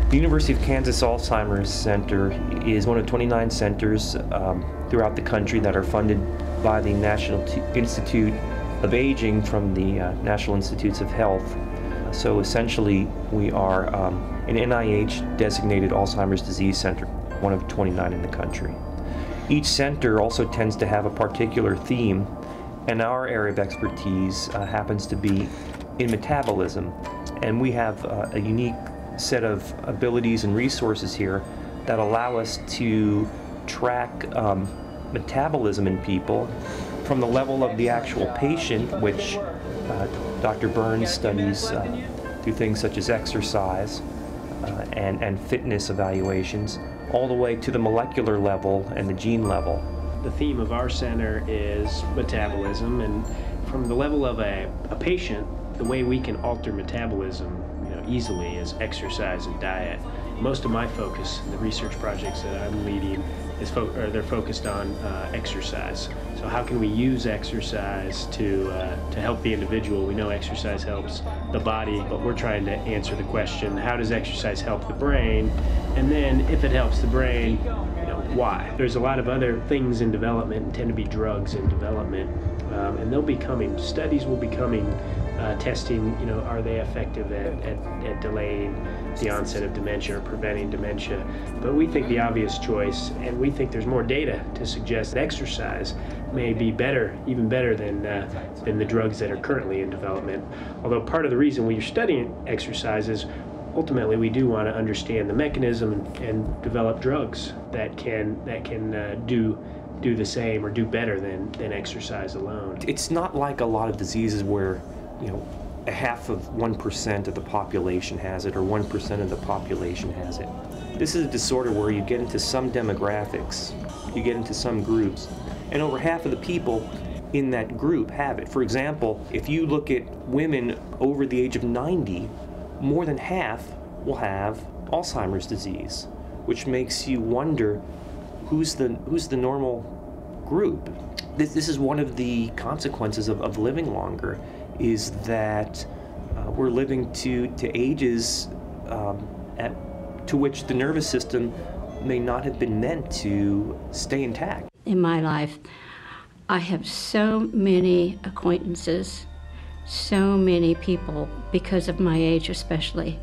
The University of Kansas Alzheimer's Center is one of 29 centers throughout the country that are funded by the National Institute of Aging from the National Institutes of Health. So essentially, we are an NIH-designated Alzheimer's disease center, one of 29 in the country. Each center also tends to have a particular theme, and our area of expertise happens to be in metabolism. And we have a unique set of abilities and resources here that allow us to track metabolism in people from the level of the actual patient, which Dr. Burns studies through things such as exercise and fitness evaluations, all the way to the molecular level and the gene level. The theme of our center is metabolism, and from the level of a patient, the way we can alter metabolism easily is exercise and diet. Most of my focus in the research projects that I'm leading is they're focused on exercise. So how can we use exercise to help the individual? We know exercise helps the body, but we're trying to answer the question, how does exercise help the brain? And then if it helps the brain, why? There's a lot of other things in development and tend to be drugs in development, and they'll be coming, studies will be coming testing, are they effective at delaying the onset of dementia or preventing dementia. But we think the obvious choice, and we think there's more data to suggest that exercise may be better, even better than the drugs that are currently in development. Although part of the reason we're studying exercise is ultimately we do want to understand the mechanism and develop drugs that can do the same or do better than exercise alone. It's not like a lot of diseases where a half of 1% of the population has it or 1% of the population has it. This is a disorder where you get into some demographics, you get into some groups, and over half of the people in that group have it. For example, if you look at women over the age of 90, more than half will have Alzheimer's disease, which makes you wonder who's the normal group. This is one of the consequences of living longer, is that we're living to ages to which the nervous system may not have been meant to stay intact. In my life, I have so many acquaintances, so many people, because of my age especially,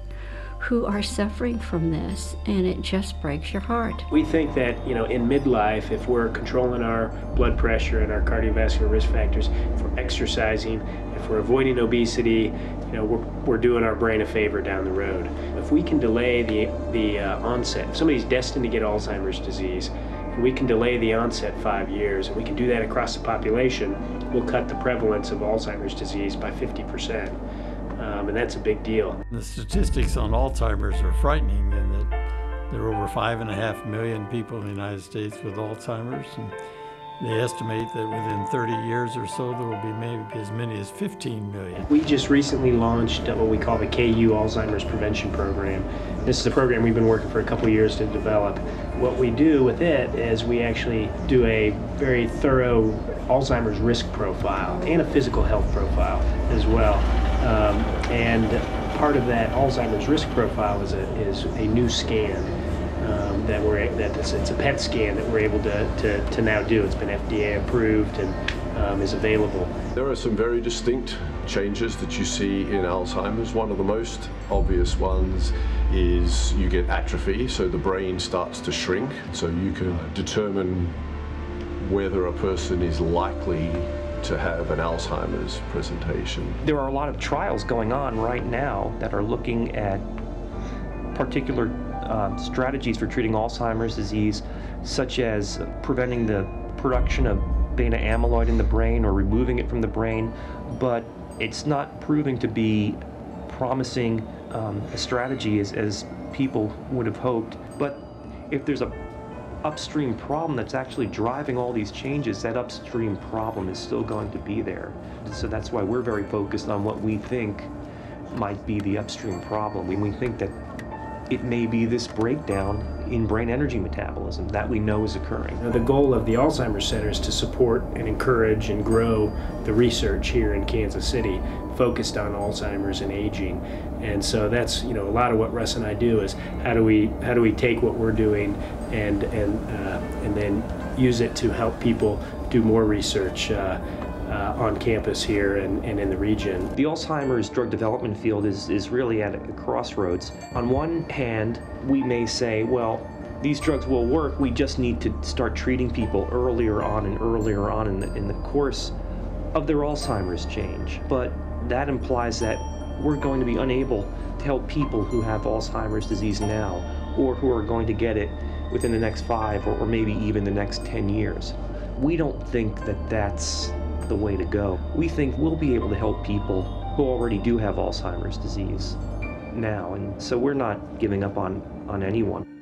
who are suffering from this, and it just breaks your heart. We think that, in midlife, if we're controlling our blood pressure and our cardiovascular risk factors, if we're exercising, if we're avoiding obesity, we're doing our brain a favor down the road. If we can delay the onset, if somebody's destined to get Alzheimer's disease, and we can delay the onset 5 years, and we can do that across the population, we'll cut the prevalence of Alzheimer's disease by 50%. And that's a big deal. The statistics on Alzheimer's are frightening in that there are over 5.5 million people in the United States with Alzheimer's, and they estimate that within 30 years or so there will be maybe as many as 15 million. We just recently launched what we call the KU Alzheimer's Prevention Program. This is a program we've been working for a couple years to develop. What we do with it is we actually do a very thorough Alzheimer's risk profile and a physical health profile as well. And part of that Alzheimer's risk profile is a new scan it's a PET scan that we're able to now do. It's been FDA approved and is available. There are some very distinct changes that you see in Alzheimer's. One of the most obvious ones is you get atrophy, so the brain starts to shrink. So you can determine whether a person is likely to have an Alzheimer's presentation. There are a lot of trials going on right now that are looking at particular strategies for treating Alzheimer's disease, such as preventing the production of beta amyloid in the brain or removing it from the brain, but it's not proving to be promising a strategy as people would have hoped. But if there's a upstream problem that's actually driving all these changes, that upstream problem is still going to be there. So that's why we're very focused on what we think might be the upstream problem. We think that it may be this breakdown in brain energy metabolism that we know is occurring. The goal of the Alzheimer's Center is to support and encourage and grow the research here in Kansas City focused on Alzheimer's and aging. And so that's, a lot of what Russ and I do is how do we take what we're doing and then use it to help people do more research on campus here and in the region. The Alzheimer's drug development field is really at a crossroads. On one hand, we may say, well, these drugs will work, we just need to start treating people earlier on in the course of their Alzheimer's change. But that implies that we're going to be unable to help people who have Alzheimer's disease now, or who are going to get it within the next 5 or maybe even the next 10 years. We don't think that that's the way to go. We think we'll be able to help people who already do have Alzheimer's disease now, and so we're not giving up on anyone.